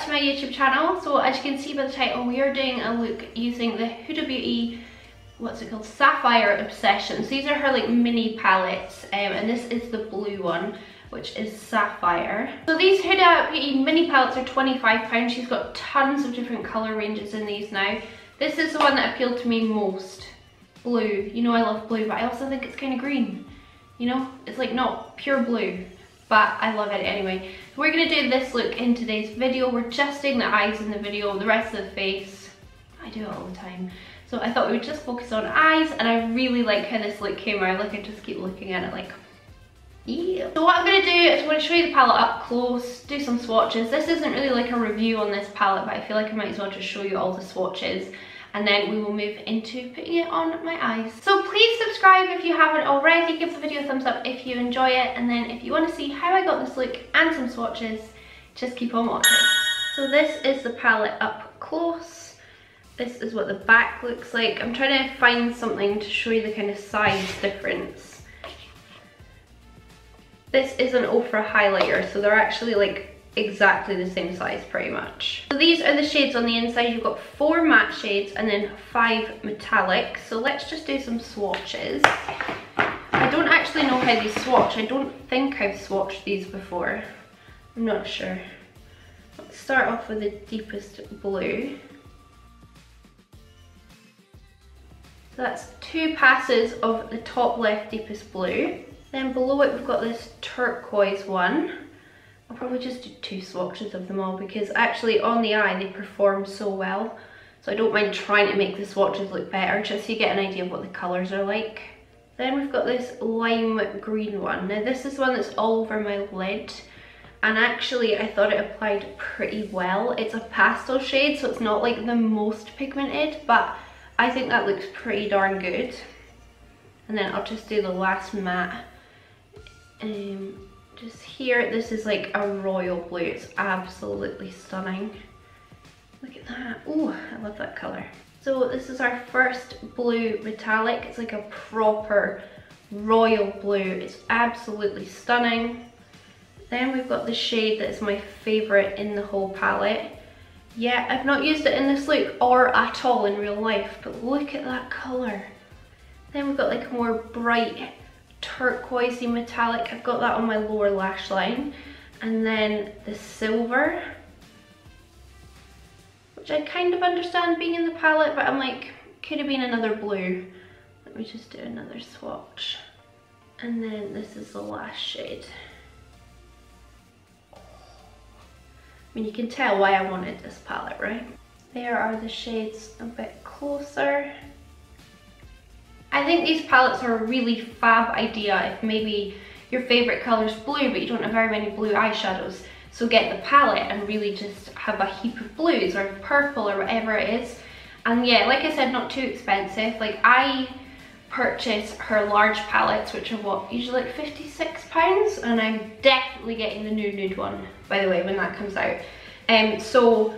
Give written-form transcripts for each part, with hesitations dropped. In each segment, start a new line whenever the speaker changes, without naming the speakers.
To my YouTube channel. So as you can see by the title, we are doing a look using the Huda Beauty, what's it called, Sapphire Obsessions. These are her like mini palettes, and this is the blue one, which is Sapphire. So these Huda Beauty mini palettes are £25. She's got tons of different colour ranges in these now. This is the one that appealed to me most. Blue. You know I love blue, but I also think it's kind of green. You know, it's like not pure blue, but I love it anyway. We're going to do this look in today's video. We're just doing the eyes in the video, the rest of the face, I do it all the time. So I thought we would just focus on eyes, and I really like how this look came out. Like I just keep looking at it like, yeah. So what I'm going to do is I'm going to show you the palette up close, do some swatches. This isn't really like a review on this palette, but I feel like I might as well just show you all the swatches. And then we will move into putting it on my eyes. So please subscribe if you haven't already. Give the video a thumbs up if you enjoy it. And then if you want to see how I got this look and some swatches, just keep on watching. So this is the palette up close. This is what the back looks like. I'm trying to find something to show you the kind of size difference. This is an Ofra highlighter, so they're actually like exactly the same size pretty much. So these are the shades on the inside. You've got 4 matte shades and then 5 metallic. So let's just do some swatches. I don't actually know how these swatch. I don't think I've swatched these before. I'm not sure. Let's start off with the deepest blue. So that's 2 passes of the top left deepest blue. Then below it we've got this turquoise one. I'll probably just do 2 swatches of them all because actually on the eye they perform so well. So I don't mind trying to make the swatches look better just so you get an idea of what the colours are like. Then we've got this lime green one. Now this is one that's all over my lid, and actually I thought it applied pretty well. It's a pastel shade, so it's not like the most pigmented, but I think that looks pretty darn good. And then I'll just do the last matte. Just here, this is like a royal blue. It's absolutely stunning. Look at that. Oh, I love that colour. So this is our first blue metallic. It's like a proper royal blue. It's absolutely stunning. Then we've got the shade that is my favourite in the whole palette. Yeah, I've not used it in this look or at all in real life, but look at that colour. Then we've got like a more bright turquoisey metallic. I've got that on my lower lash line. And then the silver, which I kind of understand being in the palette, but I'm like, could have been another blue. Let me just do another swatch. And then this is the last shade. I mean, you can tell why I wanted this palette, right? There are the shades a bit closer. I think these palettes are a really fab idea if maybe your favourite colour is blue but you don't have very many blue eyeshadows. So get the palette and really just have a heap of blues or purple or whatever it is. And yeah, like I said, not too expensive. Like I purchase her large palettes, which are what, usually like £56, and I'm definitely getting the new nude one, by the way, when that comes out. So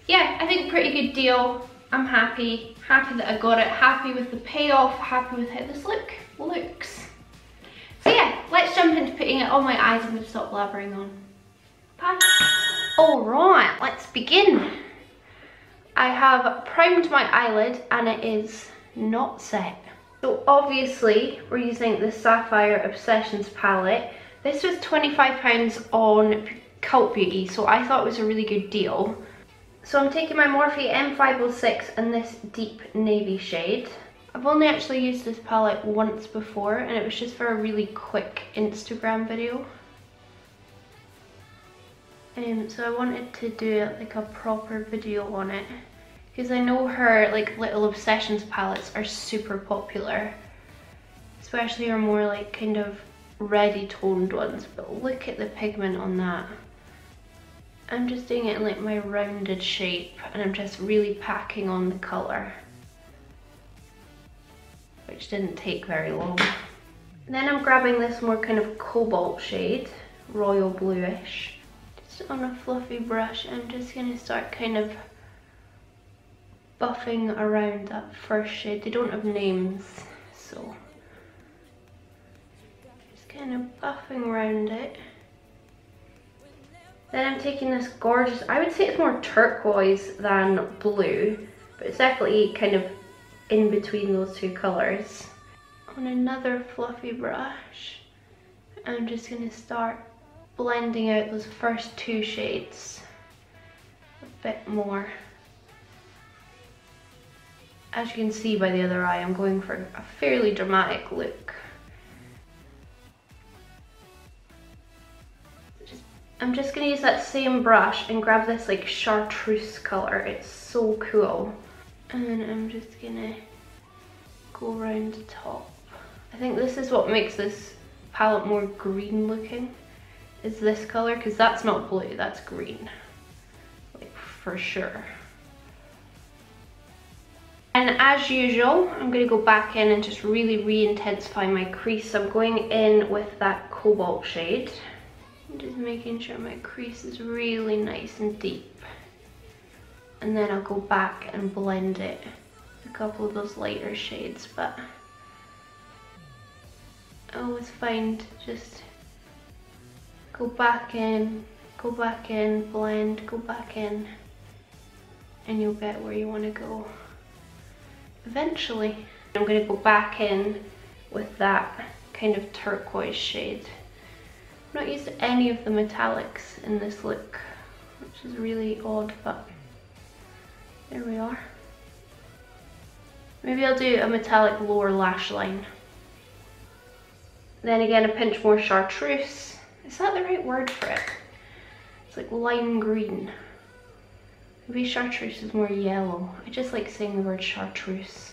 yeah, I think pretty good deal. I'm happy that I got it, happy with the payoff, happy with how this look looks. So yeah, let's jump into putting it on my eyes. I'm going to stop blabbering on. Bye. Alright, let's begin. I have primed my eyelid and it is not set. So obviously we're using the Sapphire Obsessions palette. This was £25 on Cult Beauty, so I thought it was a really good deal. So I'm taking my Morphe M506 and this deep navy shade. I've only actually used this palette once before, and it was just for a really quick Instagram video. So I wanted to do like a proper video on it, because I know her like little Obsessions palettes are super popular, especially her more like kind of reddy toned ones, but look at the pigment on that. I'm just doing it in like my rounded shape, and I'm just really packing on the colour, which didn't take very long. Then I'm grabbing this more kind of cobalt shade, royal bluish. Just on a fluffy brush, I'm just going to start kind of buffing around that first shade. They don't have names, so just kind of buffing around it. Then I'm taking this gorgeous, I would say it's more turquoise than blue, but it's definitely kind of in between those two colours. On another fluffy brush, I'm just going to start blending out those first two shades a bit more. As you can see by the other eye, I'm going for a fairly dramatic look. I'm just going to use that same brush and grab this like chartreuse colour. It's so cool. And I'm just going to go around the top. I think this is what makes this palette more green looking, is this colour, because that's not blue, that's green, like for sure. And as usual, I'm going to go back in and just really re-intensify my crease. So I'm going in with that cobalt shade. I'm just making sure my crease is really nice and deep. And then I'll go back and blend it with a couple of those lighter shades, but I always find just go back in, blend, go back in, and you'll get where you want to go eventually. I'm going to go back in with that kind of turquoise shade. I've not used any of the metallics in this look, which is really odd, but there we are. Maybe I'll do a metallic lower lash line. Then again, a pinch more chartreuse. Is that the right word for it? It's like lime green. Maybe chartreuse is more yellow. I just like saying the word chartreuse.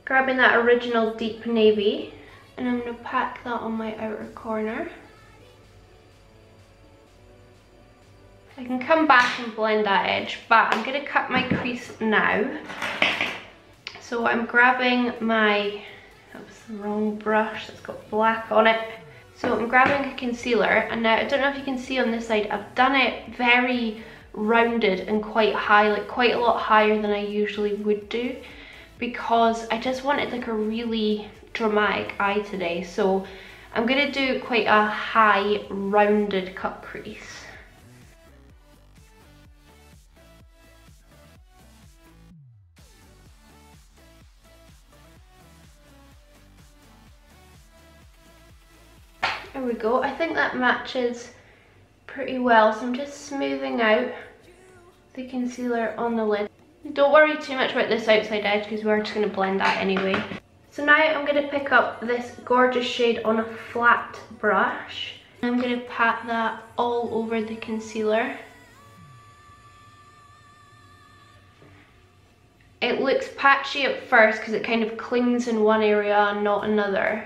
Grabbing that original deep navy, and I'm going to pack that on my outer corner. I can come back and blend that edge, but I'm going to cut my crease now. So I'm grabbing my, that was the wrong brush, it's got black on it. So I'm grabbing a concealer, and now I don't know if you can see on this side, I've done it very rounded and quite high, like quite a lot higher than I usually would do, because I just wanted like a really dramatic eye today. So I'm going to do quite a high rounded cut crease. There we go. I think that matches pretty well, so I'm just smoothing out the concealer on the lid. Don't worry too much about this outside edge because we're just going to blend that anyway. So now I'm going to pick up this gorgeous shade on a flat brush. I'm going to pat that all over the concealer. It looks patchy at first because it kind of clings in one area and not another.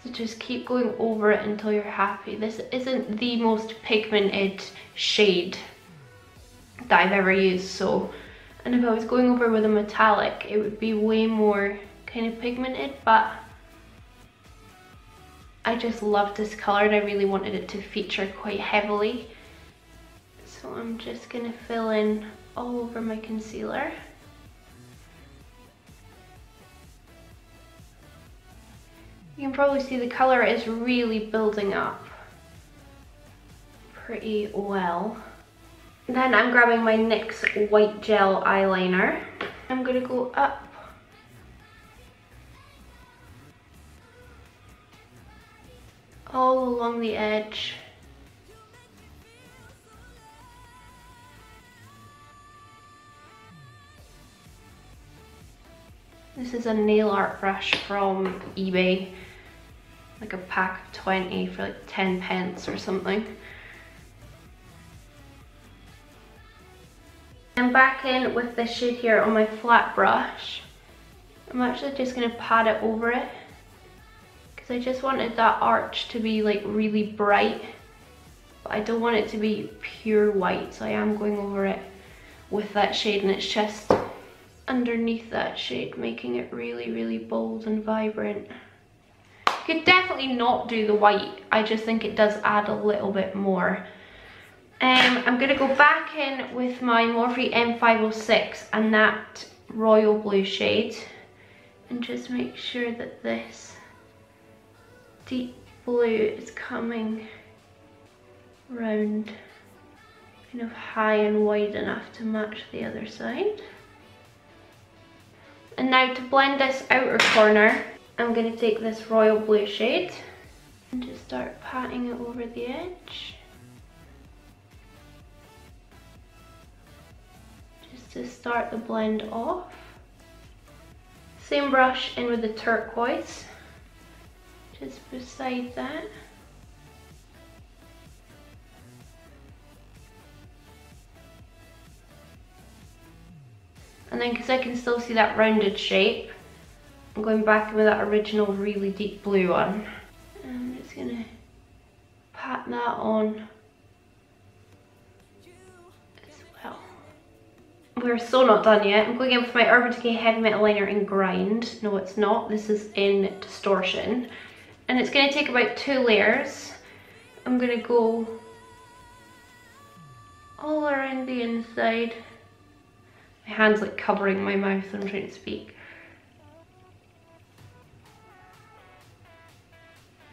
So just keep going over it until you're happy. This isn't the most pigmented shade that I've ever used, so, and if I was going over with a metallic, it would be way more kind of pigmented, but I just love this color and I really wanted it to feature quite heavily. So I'm just gonna fill in all over my concealer. You can probably see the colour is really building up pretty well. Then I'm grabbing my NYX white gel eyeliner. I'm going to go up all along the edge. This is a nail art brush from eBay. Like a pack of 20 for like 10 pence or something. I'm back in with this shade here on my flat brush. I'm actually just going to pat it over it because I just wanted that arch to be like really bright, but I don't want it to be pure white, so I am going over it with that shade, and it's just underneath that shade making it really, really bold and vibrant. You could definitely not do the white, I just think it does add a little bit more. I'm going to go back in with my Morphe M506 and that royal blue shade, and just make sure that this deep blue is coming round kind of high and wide enough to match the other side. And now to blend this outer corner, I'm going to take this royal blue shade and just start patting it over the edge. Just to start the blend off. Same brush in with the turquoise, just beside that. And then, because I can still see that rounded shape, I'm going back with that original really deep blue one. And I'm just going to pat that on as well. We're so not done yet. I'm going in with my Urban Decay Heavy Metal Liner in Grind. No, it's not. This is in Distortion. And it's going to take about 2 layers. I'm going to go all around the inside. My hand's like covering my mouth when I'm trying to speak.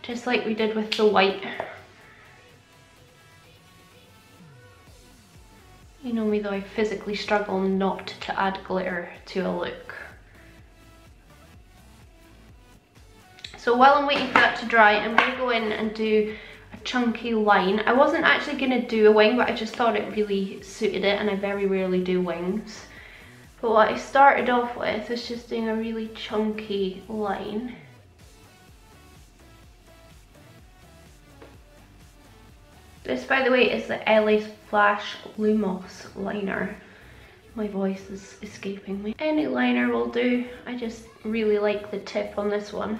Just like we did with the white. You know me though, I physically struggle not to add glitter to a look. So while I'm waiting for that to dry, I'm going to go in and do a chunky line. I wasn't actually going to do a wing, but I just thought it really suited it, and I very rarely do wings. But what I started off with is just doing a really chunky line. This, by the way, is the LA Splash Lumos liner. My voice is escaping me. Any liner will do. I just really like the tip on this one.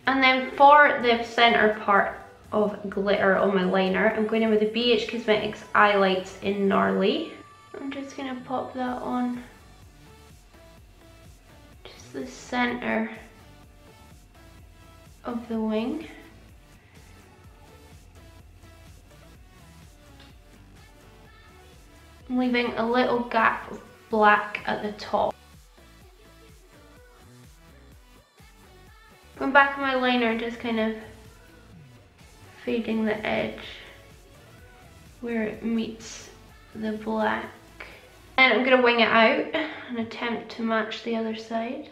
And then for the center part of glitter on my liner, I'm going in with the BHCosmetics Highlights in Gnarly. I'm just going to pop that on just the center of the wing. I'm leaving a little gap of black at the top. Going back on my liner and just kind of fading the edge where it meets the black. And I'm going to wing it out and attempt to match the other side.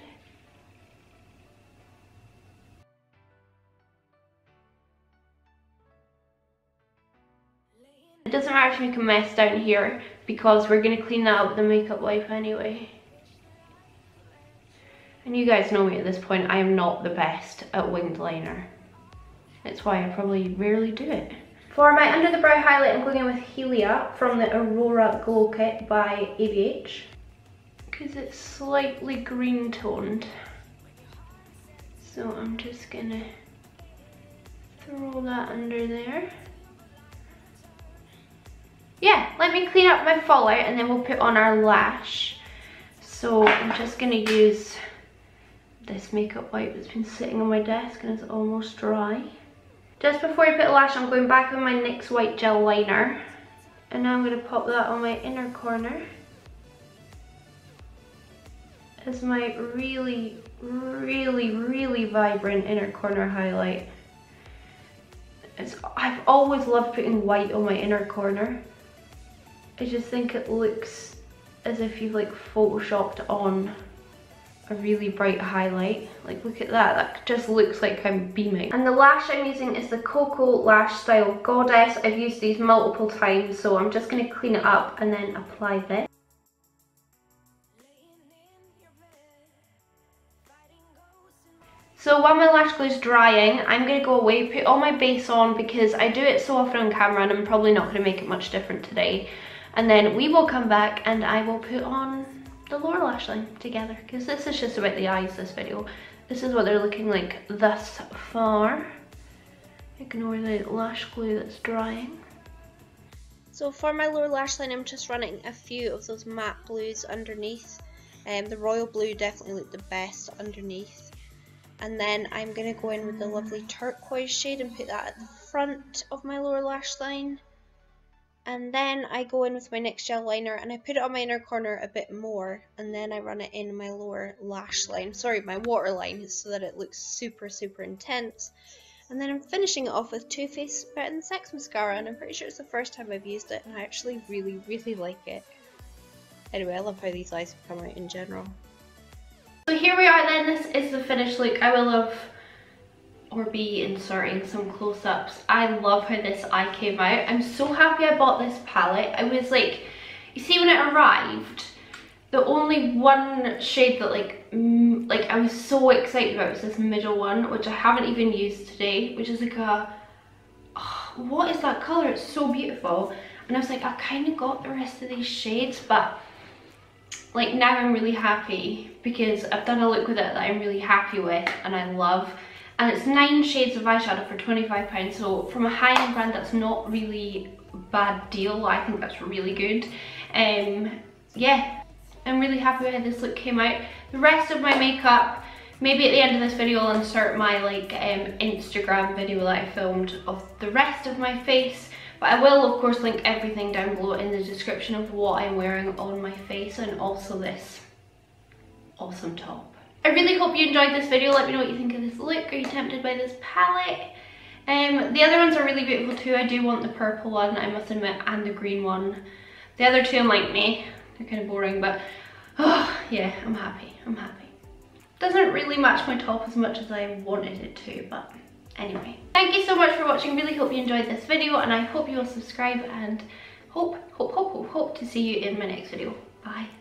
It doesn't matter if you make a mess down here because we're going to clean that up with the makeup wipe anyway. And you guys know me at this point, I am not the best at winged liner. That's why I probably rarely do it. For my under the brow highlight, I'm going in with Helia from the Aurora Glow Kit by ABH. Because it's slightly green toned. So I'm just going to throw that under there. Yeah, let me clean up my fallout and then we'll put on our lash. So I'm just going to use this makeup wipe that's been sitting on my desk and it's almost dry. Just before I put a lash, I'm going back with my NYX White Gel Liner. And now I'm going to pop that on my inner corner as my really, really, really vibrant inner corner highlight. I've always loved putting white on my inner corner. I just think it looks as if you've like photoshopped on a really bright highlight. Like look at that, that just looks like I'm beaming. And the lash I'm using is the Cocoa Lash Style Goddess. I've used these multiple times, so I'm just going to clean it up and then apply this. So while my lash glue is drying, I'm going to go away, put all my base on because I do it so often on camera and I'm probably not going to make it much different today. And then we will come back and I will put on the lower lash line together because this is just about the eyes, this video. This is what they're looking like thus far. Ignore the lash glue that's drying. So for my lower lash line, I'm just running a few of those matte blues underneath. The royal blue definitely looked the best underneath. And then I'm going to go in with the lovely turquoise shade and put that at the front of my lower lash line. And then I go in with my NYX gel liner and I put it on my inner corner a bit more, and then I run it in my lower lash line, sorry, my waterline, so that it looks super, super intense. And then I'm finishing it off with Too Faced Fit and Sex Mascara, and I'm pretty sure it's the first time I've used it, and I actually really, really like it. Anyway, I love how these eyes have come out in general. So here we are then, this is the finished look. I will have or be inserting some close-ups. I love how this eye came out. I'm so happy I bought this palette. I was like, you see when it arrived, the only one shade that like I was so excited about was this middle one, which I haven't even used today, which is like a, oh, what is that colour? It's so beautiful. And I was like, I kind of got the rest of these shades, but like now I'm really happy because I've done a look with it that I'm really happy with and I love. And it's 9 shades of eyeshadow for £25, so from a high-end brand that's not really a bad deal. I think that's really good. Yeah, I'm really happy with how this look came out. The rest of my makeup, maybe at the end of this video I'll insert my like Instagram video that I filmed of the rest of my face. But I will of course link everything down below in the description of what I'm wearing on my face, and also this awesome top. I really hope you enjoyed this video. Let me know what you think of this look. Are you tempted by this palette? The other ones are really beautiful too. I do want the purple one, I must admit, and the green one. The other two I'm like, meh, they're kind of boring, but oh yeah, I'm happy, I'm happy. Doesn't really match my top as much as I wanted it to, but anyway. Thank you so much for watching. Really hope you enjoyed this video, and I hope you will subscribe, and hope to see you in my next video. Bye.